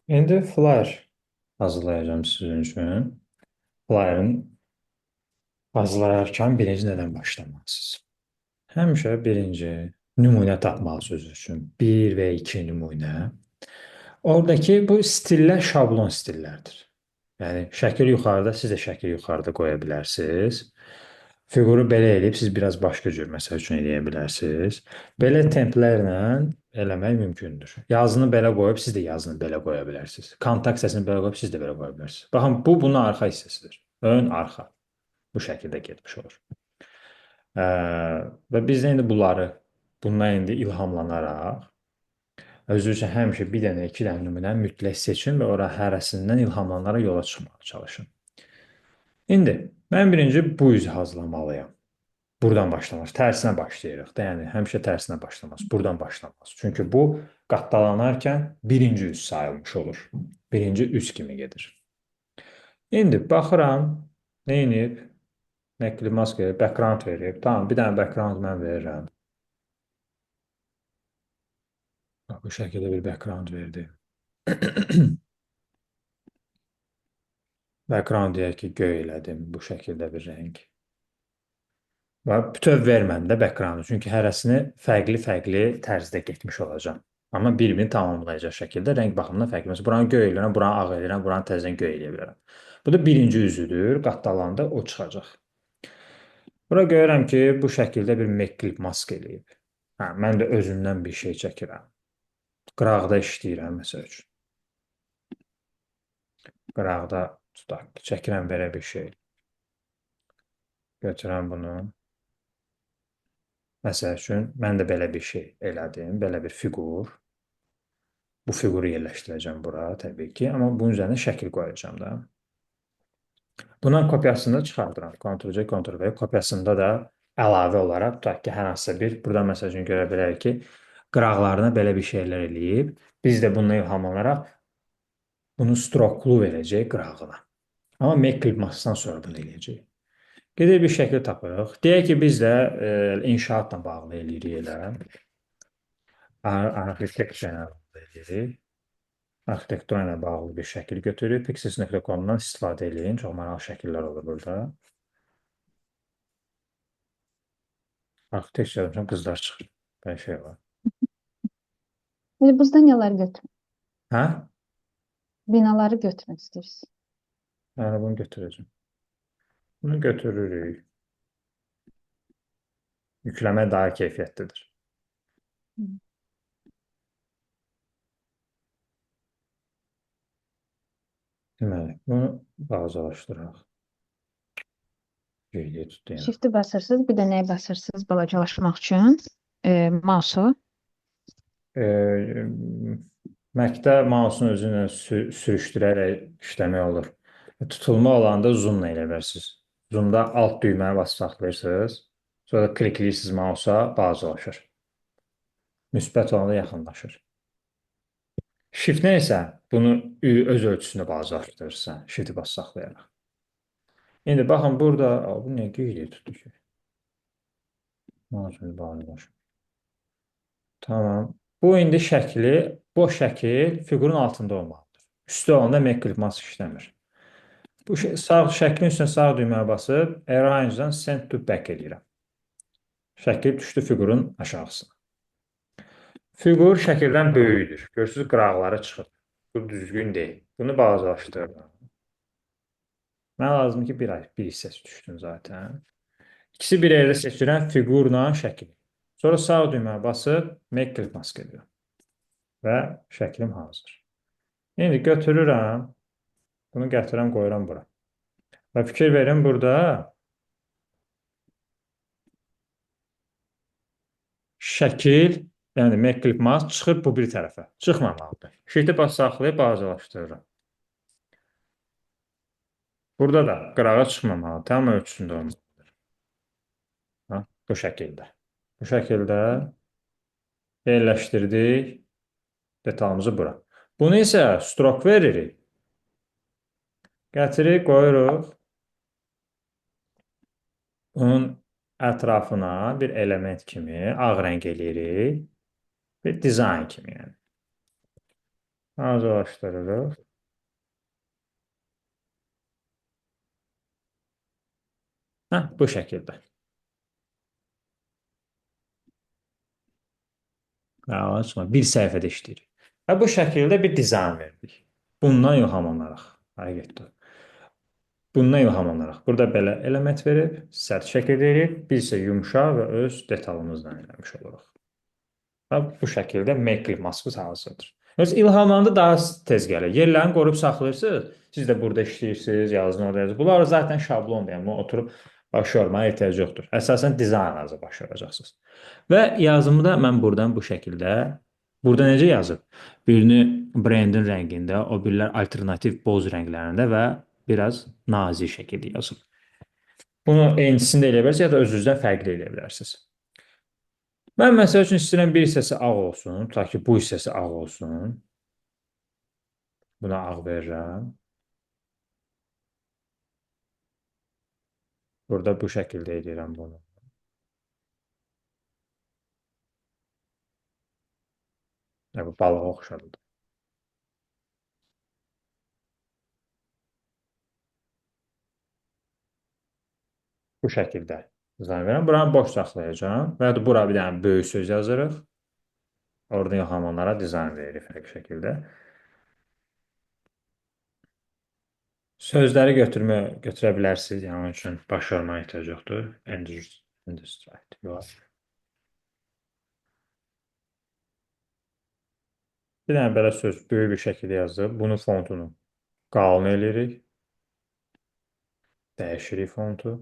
İndi flyer hazırlayacağım sizin üçün. Flyer'ın hazırlayarkən birinci nədən başlamalısınız? Həmişə birinci nümunə tapmalısınız özünüz üçün. Bir və iki nümunə. Oradakı bu stillər şablon stillərdir. Yəni şəkil yuxarıda, siz də şəkil yuxarıda qoya bilərsiniz. Fiquru belə eləyib siz biraz başqa cür məsəl üçün eləyə bilərsiniz. Belə templərlə eləmək mümkündür. Yazını belə qoyub siz də yazını belə qoya bilərsiniz. Kontakt hissəsini belə qoyub siz də belə qoya bilərsiniz. Baxın, bu bunun arxa hissəsidir. Ön, arxa. Bu şəkildə getmiş olur. Ə, və biz də indi bundan indi ilhamlanaraq özünüz üçün həmişə bir dənə, iki dənə nümunə mütləq seçin və ora hərəsindən ilhamlanaraq yola çıxmağa çalışın. İndi mən birinci bu üzü hazırlamalıyam. Buradan başlamaq. Tərsinə başlayırıq da, yəni həmişə tərsinə başlamaz. Buradan başlamaz. Çünki bu qatdalanarkən birinci üs sayılmış olur. Birinci üs kimi gedir. İndi baxıram, neyinib? Nəqli maskaya background verib. Tamam, bir dənə background mən verirəm. Bu şəkildə bir background verdi. Background deyək ki, göy elədim. Bu şəkildə bir rəng. Və bütöv vermədim də backgroundu. Çünki hərəsini fərqli-fərqli tərzdə getmiş olacaq. Amma bir-birini tamamlayacaq şəkildə rəng baxımından fərqli. Məsələn, buranı göy eləyirəm, buranı ağ eləyirəm, buranı təzədən göy eləyə bilərəm. Bu da birinci üzüdür. Qatdalanda o çıxacaq. Bura görürəm ki, bu şəkildə bir make clip mask eləyib. Hə, mən də özümdən bir şey çəkirəm. Qıraqda işləyirəm, məsəl üçün. Qıraqda tutaq, çəkirəm belə bir şey. Götürəm bunu. Məsəl üçün, mən də belə bir şey elədim, belə bir fiqur. Bu fiquru yerləşdirəcəm bura, təbii ki, amma bunun üzərinə şəkil qoyacağam da. Bunun kopyasını çıxardıram. Ctrl-C, Ctrl-V. Kopyasında da əlavə olaraq, tutaq ki, hər hansısa bir, burada məsəl üçün görə bilərik ki, qıraqlarına belə bir şeylər eləyib. Biz də bununla ilhamlanaraq bunu stroklu verəcək qırağına. Amma make clip maskından sonra bunu eləyəcək. Gedib bir şəkil tapırıq. Deyək ki, biz də inşaatla bağlı eləyirik elə. Arxitektura ilə bağlı eləyirik. Arxitektura ilə bağlı bir şəkil götürüb, pixels.com-dan istifadə eləyin. Çox maraqlı şəkillər olur burada. Arxitektura üçün qızlar çıxır. Belə şey var. İndi buzda nələr götürün? Hə? Binaları götürmək istəyirsiniz. Yəni bunu götürəcəm. Bunu götürürük. Yükləmə daha keyfiyyətlidir. Deməli, bunu balacalaşdıraq. Geriyə tutayım. Shift-i basırsınız, bir də nəyə basırsınız balacalaşmaq üçün? Mouse'u. Mac'də mouse'un özünə sürüşdürərək işləmək olur. Tutulma olanda zoomla elə bilərsiniz. Zoomda alt düyməyə basıb saxlayırsınız. Sonra klikləyirsiniz mouse'a, balacalaşır. Müsbət olanda yaxınlaşır. Shift-nə isə bunu öz ölçüsünə balacalaşdırırsan. Shift-i bas saxlayaraq. İndi baxın burada, bu nə qeyri tutdu ki? Mouse'u balacalaşır. Tamam. Bu indi şəkli, boş şəkil fiqurun altında olmalıdır. Üstü olanda make clip mask işləmir. Bu sağ şəklin üstünə sağ düyməyə basıb Arrange-dan Send to Back edirəm. Şəkil düşdü fiqurun aşağısına. Fiqur şəkildən böyükdür. Görürsünüz, qıraqları çıxır. Bu düzgün deyil. Bunu balacalaşdırıram. Mənə lazımdır ki, bir hissəsi düşsün zaten. İkisi bir yerdə seçirəm fiqurla şəkil. Sonra sağ düyməyə basıb Make Clip Mask edirəm. Və şəklim hazır. İndi götürürəm. Bunu gətirəm, qoyuram bura. Və fikir verin, burada şəkil, yəni Make Clip Mask çıxıb bu bir tərəfə. Çıxmamalıdır. Shift-i bas saxlayıb balacalaşdırıram. Burada da qırağa çıxmamalı. Tam ölçüsündə olmalıdır. Bu şəkildə. Bu şəkildə yerləşdirdik detalımızı bura. Bunu isə stroke veririk. Gətirik, qoyuruq. Bunun ətrafına bir element kimi ağ rəng eləyirik. Bir dizayn kimi yəni. Hazırlaşdırırıq. Bu şəkildə. Açma, bir səhifədə işləyirik. Bu şəkildə bir dizayn verdik. Bundan ilham alaraq. Həqiqətən. Bundan ilham alaraq. Burada belə element verib, sərt şəkil verib, biz isə yumşaq və öz detalımızla eləmiş oluruq. Və bu şəkildə make maskımız hazırdır. Öz ilhamlandı daha tez gəlir. Yerlərini qoruyub saxlayırsınız. Siz də burada işləyirsiniz, yazın orada yazın. Bunlar zaten şablondur. Yəni bunu oturub baş yormaya ehtiyac yoxdur. Əsasən dizayn azı baş yoracaqsınız. Və yazımı da mən buradan bu şəkildə burada necə yazıb? Birini brendin rəngində, o birilər alternativ boz rənglərində və biraz nazik şəkildə yazıb. Bunu eynisini də eləyə bilərsiniz, ya da özünüzdən fərqli eləyə bilərsiniz. Mən məsəl üçün istəyirəm bir hissəsi ağ olsun, tutaq ki, bu hissəsi ağ olsun. Buna ağ verirəm. Burada bu şəkildə edirəm bunu. Bu balığa oxşadır. Bu şəkildə dizayn verirəm. Buranı boş saxlayacağım. Və ya da bura bir dənə böyük söz yazırıq. Orada ilhamlanlara dizayn veririk fərqli şəkildə. Sözləri götürə bilərsiniz. Yəni onun üçün baş yormaya ehtiyac yoxdur. Industrial. Yox. Bir dənə belə söz böyük bir şəkildə yazıb. Bunun fontunu qalın eləyirik. Dəyişirik fontu.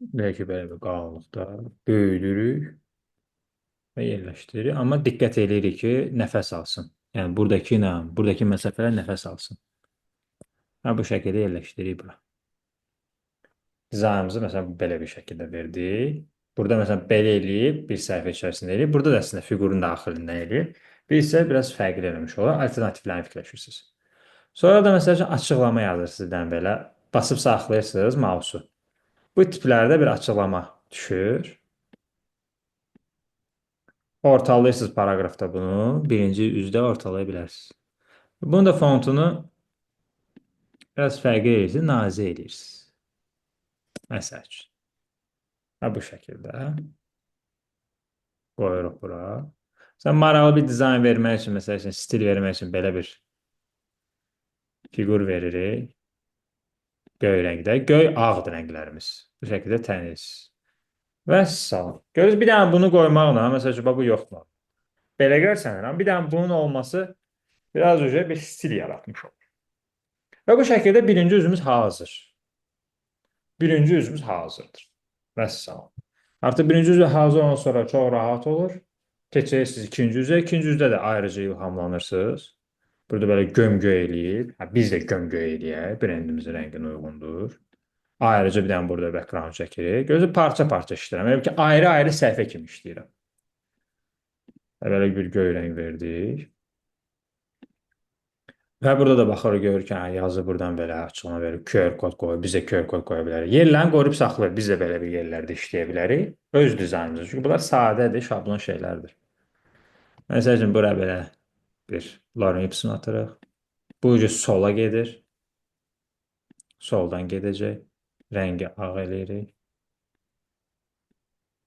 Belki belə bir qalınlıqda böyüdürük və yerləşdiririk. Amma diqqət eləyirik ki, nəfəs alsın. Yəni buradakı məsafələr nəfəs alsın. Bu şəkildə yerləşdiririk bura. Dizaynımızı məsələn belə bir şəkildə verdik. Burada məsələn belə eləyib, bir səhifə içərisində eləyib. Burada da əslində fiqurun daxilindən eləyib. Biz isə biraz fərqli eləmiş olur. Alternativlərini fikirləşirsiniz. Sonra da məsəl üçün açıqlama yazırsınızdan belə. Basıb saxlayırsınız mausu. Bu tiplərdə bir açıqlama düşür. Ortalayırsınız paragrafda bunu. Birinci üzdə ortalaya bilərsiniz. Bunun da fontunu biraz fərqli eləyirsiniz, nazik eləyirsiniz. Məsəl üçün. Bu şəkildə qoyuruq bura. Sən maraqlı bir dizayn vermək üçün, məsəl üçün stil vermək üçün belə bir fiqur veririk. Göy rəngdə. Göy ağdır rənglərimiz. Bu şəkildə təniz. Və salam. Görürsünüz, bir dənə bunu qoymaqla, məsəl üçün, bu yoxdur. Belə görsən, bir dənə bunun olması biraz bir stil yaratmış olur. Və bu şəkildə birinci üzümüz hazır. Birinci üzümüz hazırdır. Vəssalam. Artıq birinci üzə hazır ondan sonra çox rahat olur. Keçirsiniz ikinci üzə. İkinci üzdə də ayrıca ilhamlanırsınız. Burada belə gömgöy eləyir. Biz də gömgöy eləyək. Brendimizin rənginə uyğundur. Ayrıca bir dənə burada background çəkirik. Gözü parça-parça işləyirəm. Yəni ki, ayrı-ayrı səhifə kimi işləyirəm. Belə bir göy rəng verdik. Və burada da baxırıq, görürük ki, yazı buradan belə açıqlama verir. QR kod qoyur, biz də QR kod qoya bilərik. Yerlərini qoruyub saxlayır. Biz də belə bir yerlərdə işləyə bilərik. Öz dizaynımızda. Çünki bunlar sadədir, şablon şeylərdir. Məsəl üçün, bura belə bir lorem ipsum atırıq. Bu ucu sola gedir. Soldan gedəcək. Rəngi ağ eləyirik.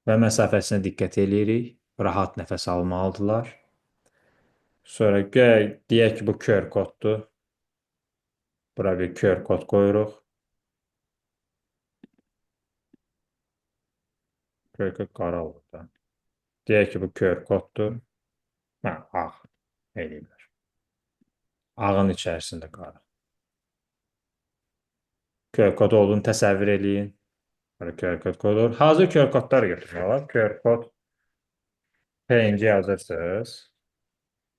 Və məsafəsinə diqqət eləyirik. Rahat nəfəs almalıdırlar. Sonra deyək ki, bu QR koddur. Bura bir QR kod qoyuruq. QR kod qara olur da. Deyək ki, bu QR koddur. Ağ eləyirlər. Ağın içərisində qara. QR kod olduğunu təsəvvür eləyin. Burada QR kod qoyulur. Hazır QR kodlar götürmək olar. QR kod PNG yazırsınız.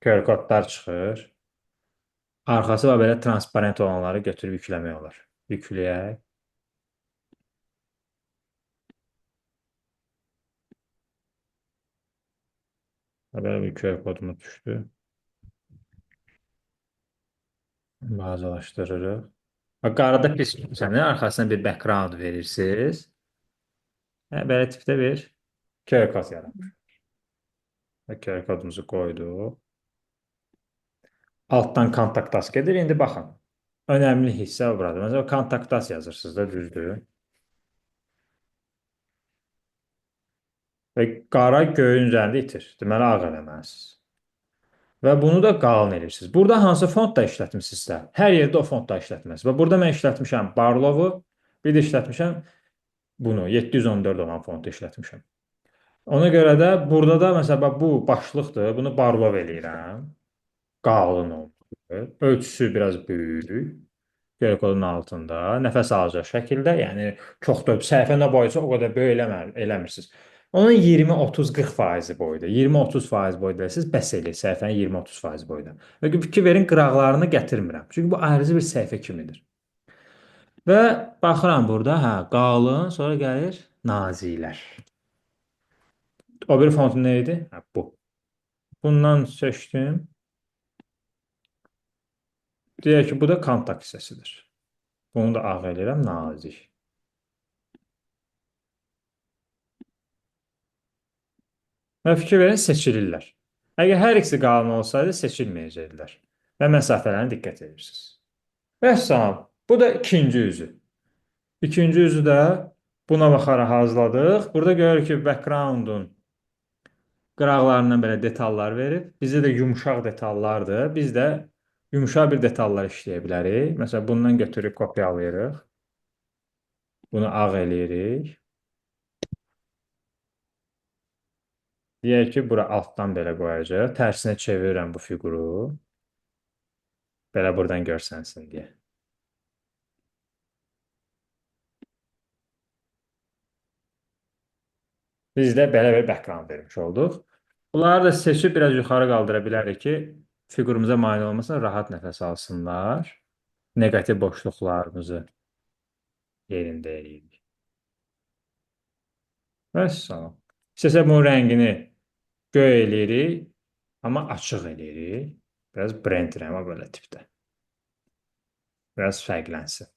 QR kodlar çıxır. Arxası və belə transparent olanları götürüb yükləmək olar. Yükləyək. Belə bir QR kodumuz düşdü. Bazalaşdırırıq. Qarada pis səni arxasına bir background verirsiniz. Belə tipdə bir QR kod yaranır. Və QR kodumuzu qoyduq. Altdan kontaktas gedir. İndi baxın. Önəmli hissə burada. Məsələn, kontaktas yazırsınız da düzdür. Və qara göyün üzərində itir. Deməli, ağ eləməlisiniz. Və bunu da qalın edirsiniz. Burada hansı fondda işlətmisinizsə, hər yerdə o fondda işlətməlisiniz. Və burada mən işlətmişəm Barlovu, bir də işlətmişəm bunu, 714 olan fondu işlətmişəm. Ona görə də burada da məsələn bax, bu başlıqdır. Bunu Barlov eləyirəm. Qalın olmalı. Ölçüsü biraz böyük. QR kodun altında. Nəfəs alacaq şəkildə. Yəni çox da səhifə nə boyusa o qədər böyük eləmirsiniz. Onun 20-30-40% boyda. 20-30% boyda siz bəs eləyir səhifənin 20-30% boyda. Və fikir verin qıraqlarını gətirmirəm. Çünki bu ayrıca bir səhifə kimidir. Və baxıram burada, hə, qalın, sonra gəlir naziklər. O bir font nə idi? Hə, bu. Bundan seçdim. Deyək ki, bu da kontakt hissəsidir. Bunu da ağ eləyirəm, nazik. Və fikir verin, seçilirlər. Əgər hər ikisi qalın olsaydı, seçilməyəcəkdilər. Və məsafələrinə diqqət edirsiniz. Vəssalam. Bu da ikinci üzü. İkinci üzü də buna baxaraq hazırladıq. Burada görürük ki, background'un qıraqlarından belə detallar verib. Bizdə də yumuşaq detallardır. Biz də yumuşaq bir detallar işləyə bilərik. Məsələn, bundan götürüb kopyalayırıq. Bunu ağ eləyirik. Deyək ki, bura altdan belə qoyacaq. Tərsinə çevirirəm bu fiquru. Belə buradan görsənsin deyə. Biz də belə bir background vermiş olduq. Bunları da seçib biraz yuxarı qaldıra bilərik ki, fiqurumuza mane olmasın, rahat nəfəs alsınlar. Neqativ boşluqlarımızı yerində eləyirik. Vəssalam. İstəsə bunun rəngini göy eləyirik, amma açıq eləyirik. Biraz brend rəngə belə tipdə. Biraz fərqlənsin.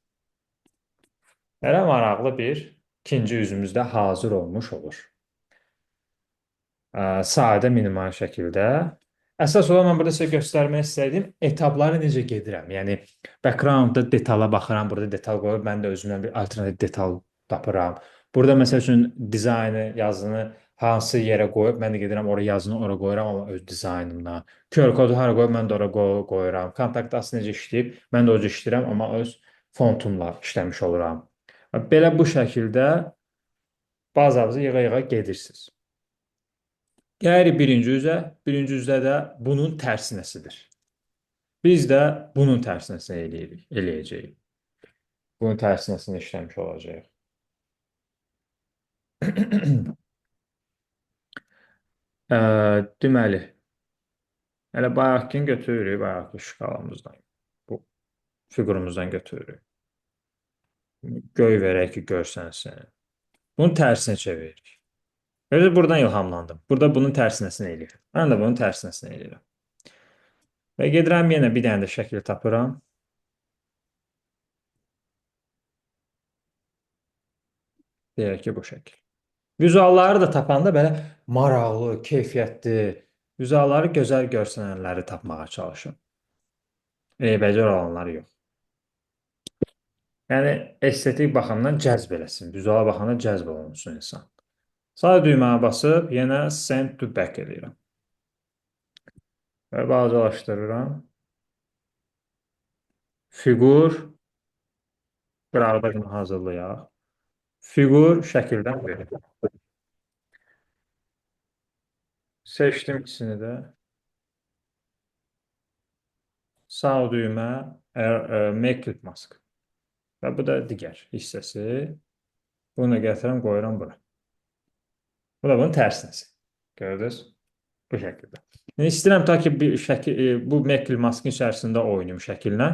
Belə maraqlı bir ikinci üzümüzdə hazır olmuş olur. Sadə minimal şəkildə. Əsas olan mən burada sizə göstərmək istədiyim etapları necə gedirəm. Yəni backgroundda detala baxıram, burada detal qoyub mən də özümdən bir alternativ detal tapıram. Burada məsəl üçün dizaynı, yazını hansı yerə qoyub mən də gedirəm ora yazını ora qoyuram amma öz dizaynımla. QR kodu hara qoyub mən də ora qoyuram. Kontakt necə işləyib, mən də o cür işləyirəm amma öz fontumla işləmiş oluram. Belə bu şəkildə bazanızı yığa-yığa gedirsiniz. Gəlirik birinci üzdə də bunun tərsinəsidir. Biz də bunun tərsinəsini eləyəcəyik. Bunun tərsinəsini işləmiş olacaq. Deməli, hələ bayaqkini götürürük, bayaqki şkalamızdan. Bu fiqurumuzdan götürürük. Göy verək ki, görsənsin. Bunun tərsinə çeviririk. Özü buradan ilhamlandım. Burada bunun tərsinəsini eləyirəm. Mən də bunun tərsinəsini eləyirəm. Və gedirəm yenə bir dənə də şəkil tapıram. Deyək ki, bu şəkil. Vizualları da tapanda belə maraqlı, keyfiyyətli, vizualları gözəl görsənənləri tapmağa çalışın. Eybəcər olanları yox. Yəni, estetik baxımdan cəzb eləsin, vizuala baxımdan cəzb olunsun insan. Sağ düyməyə basıb, yenə send to back edirəm. Və balacalaşdırıram. Fiqur, qıraqda bunu hazırlayaq. Fiqur şəkildən verir. Seçdim ikisini də. Sağ düymə, make clip mask. Və bu da digər hissəsi. Bunu da gətirəm, qoyuram bura. Bu da bunun tərsinəsi. Gördünüz? Bu şəkildə. İstəyirəm ta ki bu make clip maskın içərisində oynayım şəkillə.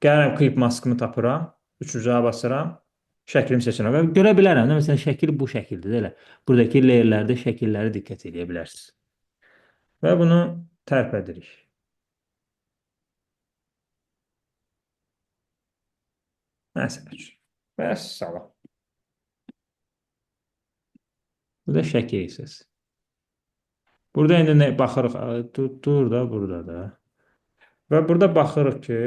Gəlirəm clip maskımı tapıram. Üçüncüyə basıram. Şəklimi seçirəm. Və görə bilərəm. Məsələn, şəkil bu şəkildir. Elə. Buradakı layerlərdə şəkilləri diqqət edə bilərsiniz. Və bunu tərpədirik. Məsəl üçün. Və salam. Bu da şəkil hissəsi. Burada indi nə baxırıq, dur da burada da. Və burada baxırıq ki,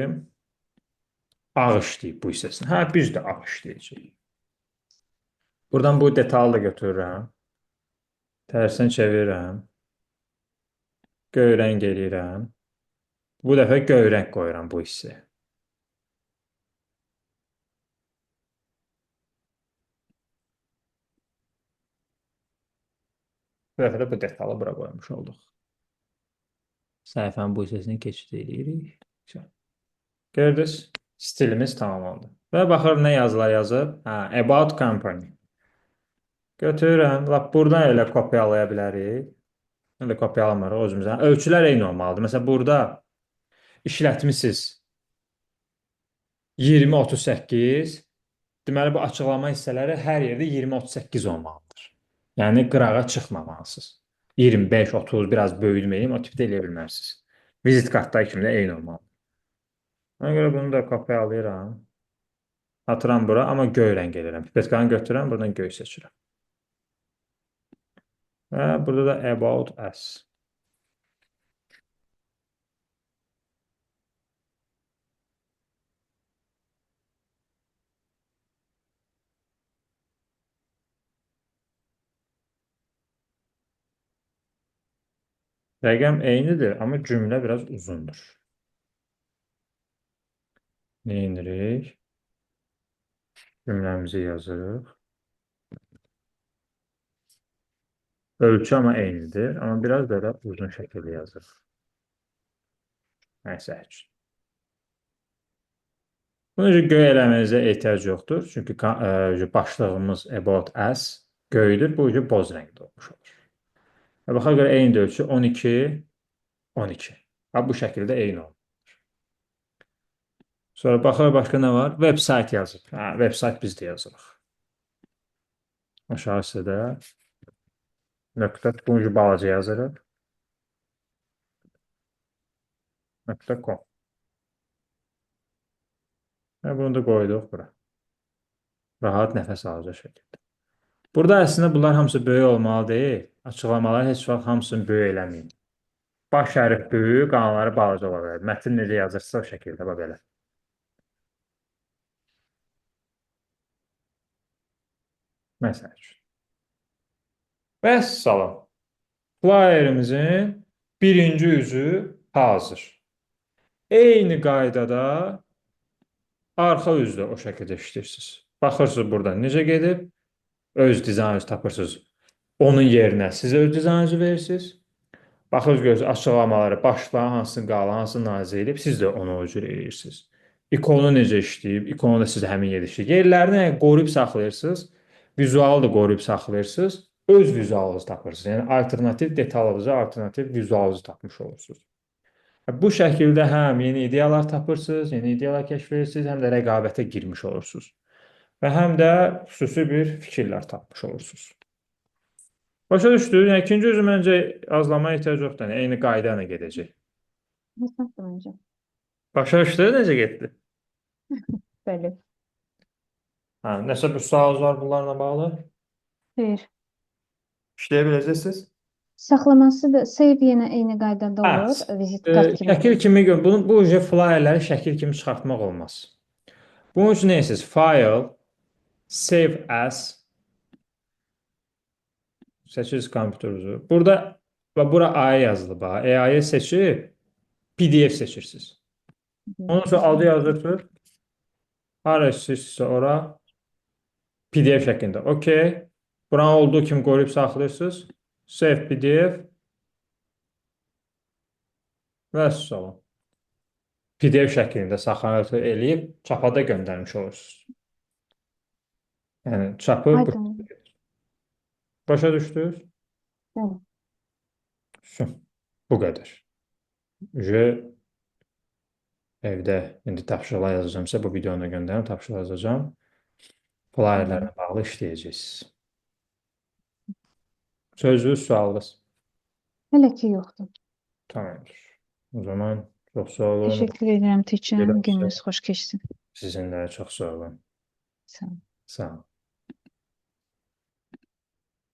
ağ işləyib bu hissəsini. Hə, biz də ağ işləyəcəyik. Buradan bu detalı da götürürəm. Tərsinə çevirirəm. Göy rəng eləyirəm. Bu dəfə göy rəng qoyuram bu hissəyə. Bu dəfə də bu detalı bura qoymuş olduq. Səhifənin bu hissəsini keçid edirik. Gördünüz? Stilimiz tamamlandı. Və baxır nə yazılar yazıb? Hə, About Company. Götürürəm. Lap buradan elə kopyalaya bilərik. Elə kopyalamırıq özümüzdən. Ölçülər eyni olmalıdır. Məsələn, burada işlətmisiniz 20-38. Deməli, bu açıqlama hissələri hər yerdə 20-38 olmalıdır. Yəni, qırağa çıxmamalısınız. 25-30 biraz böyüdməyim, o tipdə eləyə bilmərsiniz. Vizit kartda kimi də eyni olmalıdır. Ona görə bunu da kopyalayıram. Atıram bura, amma göy rəng edirəm. Pipetkanı götürürəm, buradan göy seçirəm. Və burada da About Us. Rəqəm eynidir, amma cümlə biraz uzundur. Nə edirik? Cümləmizi yazırıq. Ölçü amma eynidir, amma biraz belə uzun şəkildə yazırıq. Məsəl üçün. Bunun üçün göy eləmənizə ehtiyac yoxdur. Çünki başlığımız About Us göydür. Bu üçün boz rəngdə olmuş olur. Baxa görə eyni ölçü 12, 12. Bu şəkildə eyni olur. Sonra baxır başqa nə var? Website yazıb. Website biz də yazırıq. Aşağı hissədə nöqtə buncu balaca yazırıq. .com. Və bunu da qoyduq bura. Rahat nəfəs alacaq şəkildə. Burada əslində bunlar hamısı böyük olmalı deyil. Açıqlamaları heç vaxt hamısını böyük eləməyin. Baş hərf böyük, qalanları balaca ola bilər. Mətn necə yazırsa o şəkildə, bax belə. Məsəl üçün. Vəssalam. Flyerimizin birinci üzü hazır. Eyni qaydada arxa üzdə o şəkildə işləyirsiniz. Baxırsınız buradan necə gedib, öz dizaynınızı tapırsınız. Onun yerinə siz öz dizaynınızı verirsiniz. Baxırsınız görürsünüz açıqlamaları, başlığa hansını qalan, hansını nazir edib, siz də onu o cür edirsiniz. İkonu necə işləyib, ikonu da siz həmin yerdə işləyib. Yerlərini qoruyub saxlayırsınız, vizualı da qoruyub saxlayırsınız, öz vizualınızı tapırsınız. Yəni, alternativ detalınızı, alternativ vizualınızı tapmış olursunuz. Bu şəkildə həm yeni ideyalar tapırsınız, yeni ideyalar kəşf edirsiniz, həm də rəqabətə girmiş olursunuz. Və həm də xüsusi bir fikirlər tapmış olursunuz. Başa düşdünüz? Yəni, ikinci üzü məncə azlamaya ehtiyac yoxdur. Yəni, eyni qayda ilə gedəcək. Həsəndir məncə. Başa düşdünüz? Necə getdi? Bəli. Nəsə bir sualınız var bunlarla bağlı? Xeyr. İşləyə biləcəksiniz? Saxlaması da save yenə eyni qaydada olur. Vizit kart kimi. Şəkil kimi, bu flyerləri şəkil kimi çıxartmaq olmaz. Bunun üçün neyəsiniz? File, save as, seçirsiniz kompüterinizi. Burada, bura A yazılıb. EA'yı seçib, PDF seçirsiniz. Ondan sonra adı yazırsınız. Hara istəyirsinizsə ora PDF şəklində. OK. Buranı olduğu kimi qoruyub saxlayırsınız. Save PDF. Və salam. PDF şəklində saxlanısı eləyib çapada göndərmiş olursunuz. Yəni çapı başa düşdünüz? Bu qədər. Evdə indi tapşırıqlar yazacağımsa bu videonu göndərim, tapşırıq yazacağım. Flyerlərlə bağlı işləyəcəksiniz. Sözünüz, sualınız? Hələ ki yoxdur. Tamamdır. O zaman çox sağ olun. Təşəkkür edirəm Teçən. Gününüz xoş keçsin. Sizin də çox sağ olun. Sağ olun. Sağ olun.